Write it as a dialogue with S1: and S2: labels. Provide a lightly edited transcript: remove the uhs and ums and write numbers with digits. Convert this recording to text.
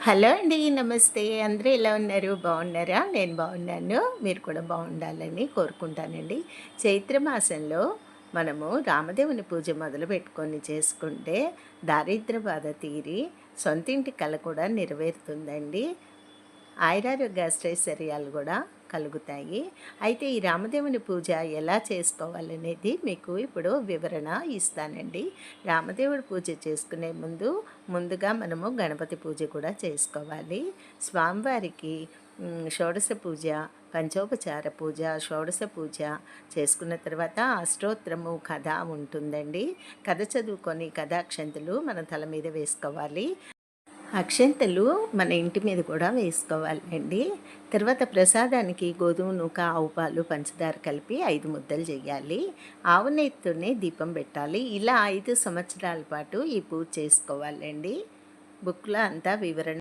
S1: Hello అండి. నమస్తే. అందరూ ఎలా ఉన్నారు? బాగున్నారా? నేను బాగున్నాను. మీరు కూడా బాగుండాలని కోరుకుంటానండి. చైత్ర మాసంలో మనము రామదేవుని పూజ మొదలుపెట్టుకొని చేసుకుంటే దారిద్ర్య బాధ తీరి సొంతింటి కల కూడా నెరవేరుతుందండి. ఆయురారోగ్య అష్టైశ్వర్యాలు కూడా కలుగుతాయి. అయితే ఈ రామదేవుని పూజ ఎలా చేసుకోవాలనేది మీకు ఇప్పుడు వివరణ ఇస్తానండి. రామదేవుడి పూజ చేసుకునే ముందుగా మనము గణపతి పూజ కూడా చేసుకోవాలి. స్వామివారికి షోడశ పూజ, పంచోపచార పూజ, షోడశ పూజ చేసుకున్న తర్వాత అష్టోత్తరము కథ ఉంటుందండి. కథ చదువుకొని కథాక్షంతులు మన తల మీద వేసుకోవాలి. అక్షంతలు మన ఇంటి మీద కూడా వేసుకోవాలండి. తర్వాత ప్రసాదానికి గోధుమ నూక, ఆవు పాలు, పంచదార కలిపి 5 ముద్దలు చేయాలి. ఆవు నెయ్యితోనే దీపం పెట్టాలి. ఇలా 5 సంవత్సరాల పాటు ఈ పూజ చేసుకోవాలండి. బుక్లో అంతా వివరణ